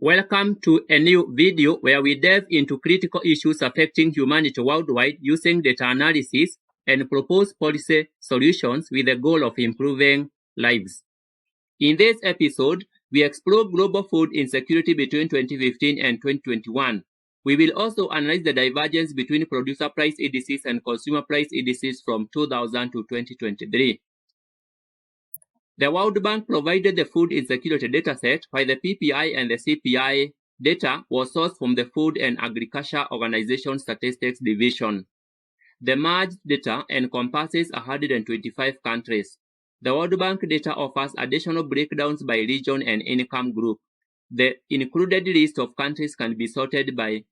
Welcome to a new video where we delve into critical issues affecting humanity worldwide using data analysis and propose policy solutions with the goal of improving lives. In this episode, we explore global food insecurity between 2015 and 2021. We will also analyze the divergence between Producer Price Indices and Consumer Price Indices from 2000 to 2023. The World Bank provided the food insecurity dataset, while the PPI and the CPI data was sourced from the Food and Agriculture Organization Statistics Division. The merged data encompasses 125 countries. The World Bank data offers additional breakdowns by region and income group. The included list of countries can be sorted by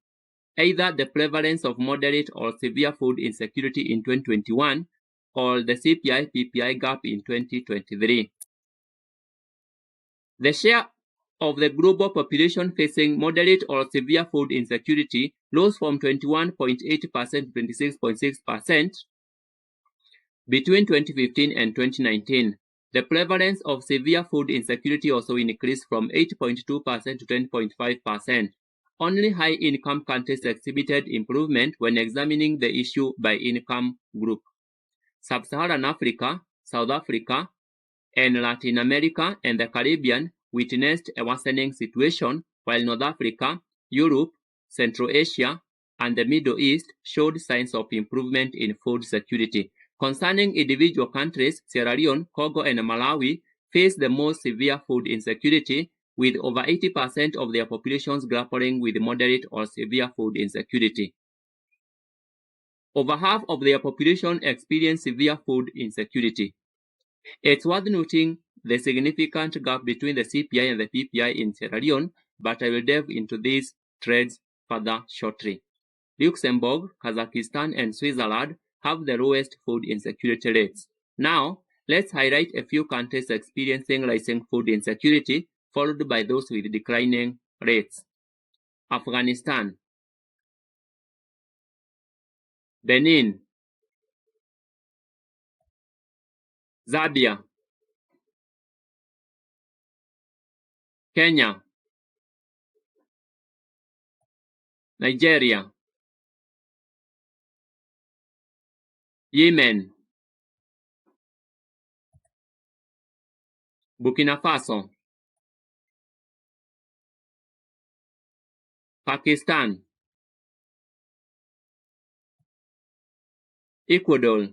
either the prevalence of moderate or severe food insecurity in 2021 or the CPI-PPI gap in 2023. The share of the global population facing moderate or severe food insecurity rose from 21.8% to 26.6% between 2015 and 2019. The prevalence of severe food insecurity also increased from 8.2% to 10.5%. Only high-income countries exhibited improvement when examining the issue by income group. Sub-Saharan Africa, South Africa, and Latin America and the Caribbean witnessed a worsening situation, while North Africa, Europe, Central Asia, and the Middle East showed signs of improvement in food security. Concerning individual countries, Sierra Leone, Congo, and Malawi face the most severe food insecurity, with over 80% of their populations grappling with moderate or severe food insecurity. Over half of their population experience severe food insecurity. It's worth noting the significant gap between the CPI and the PPI in Sierra Leone, but I will delve into these trends further shortly. Luxembourg, Kazakhstan, and Switzerland have the lowest food insecurity rates. Now, let's highlight a few countries experiencing rising food insecurity, followed by those with declining rates. Afghanistan, Benin, Zambia, Kenya, Nigeria, Yemen, Burkina Faso, Pakistan, Ecuador,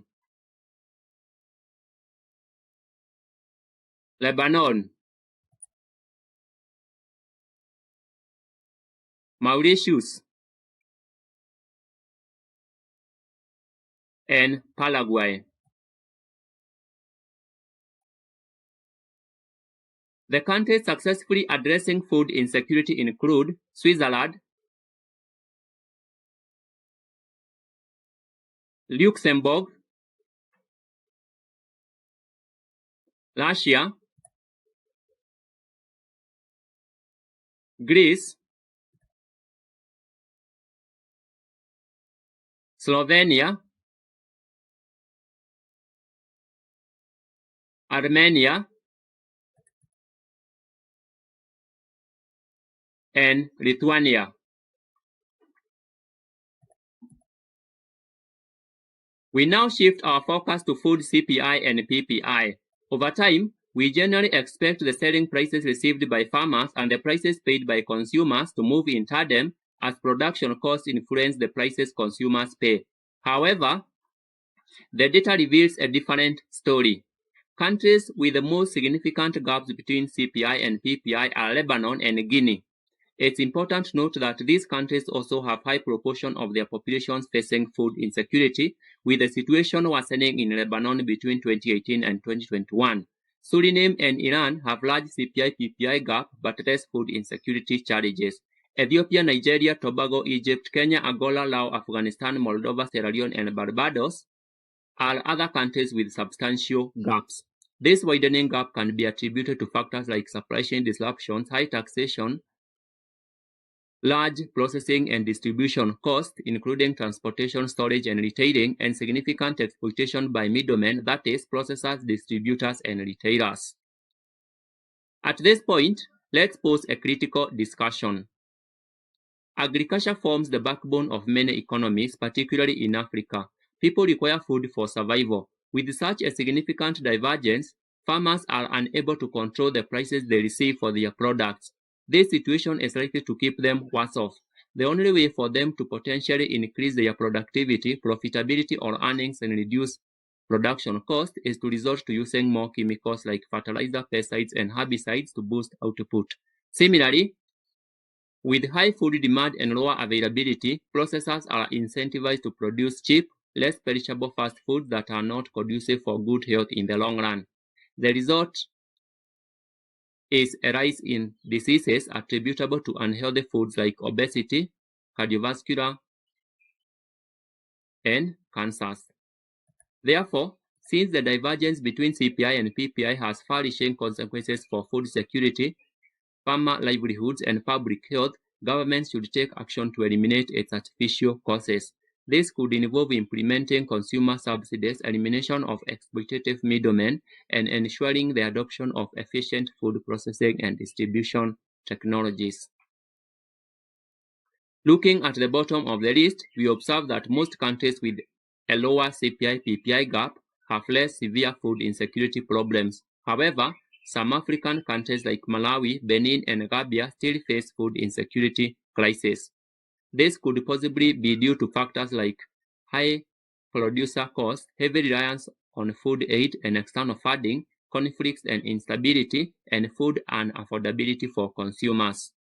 Lebanon, Mauritius, and Paraguay. The countries successfully addressing food insecurity include Switzerland, Luxembourg, Russia, Greece, Slovenia, Armenia, and Lithuania. We now shift our focus to food CPI and PPI. Over time, we generally expect the selling prices received by farmers and the prices paid by consumers to move in tandem as production costs influence the prices consumers pay. However, the data reveals a different story. Countries with the most significant gaps between CPI and PPI are Lebanon and Guinea. It's important to note that these countries also have high proportion of their populations facing food insecurity, with the situation worsening in Lebanon between 2018 and 2021. Suriname and Iran have large CPI-PPI gap but less food insecurity challenges. Ethiopia, Nigeria, Tobago, Egypt, Kenya, Angola, Laos, Afghanistan, Moldova, Sierra Leone, and Barbados are other countries with substantial gaps. This widening gap can be attributed to factors like supply chain disruptions, high taxation, large processing and distribution costs, including transportation, storage, and retailing, and significant exploitation by middlemen, that is, processors, distributors, and retailers. At this point, Let's pose a critical discussion. Agriculture forms the backbone of many economies, particularly in Africa. People require food for survival. With such a significant divergence, farmers are unable to control the prices they receive for their products. This situation is likely to keep them worse off. The only way for them to potentially increase their productivity, profitability, or earnings and reduce production cost is to resort to using more chemicals like fertilizer, pesticides, and herbicides to boost output. Similarly, with high food demand and lower availability, processors are incentivized to produce cheap, less perishable fast foods that are not conducive for good health in the long run. The result is a rise in diseases attributable to unhealthy foods like obesity, cardiovascular, and cancers. Therefore, since the divergence between CPI and PPI has far-reaching consequences for food security, farmer livelihoods, and public health, governments should take action to eliminate its artificial causes. This could involve implementing consumer subsidies, elimination of exploitative middlemen, and ensuring the adoption of efficient food processing and distribution technologies. Looking at the bottom of the list, we observe that most countries with a lower CPI-PPI gap have less severe food insecurity problems. However, some African countries like Malawi, Benin, and Gambia still face food insecurity crises. This could possibly be due to factors like high producer costs, heavy reliance on food aid and external funding, conflicts and instability, and food unaffordability for consumers.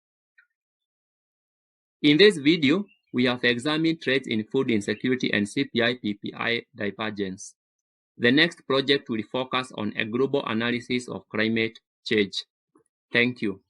In this video, we have examined trends in food insecurity and CPI-PPI divergence. The next project will focus on a global analysis of climate change. Thank you.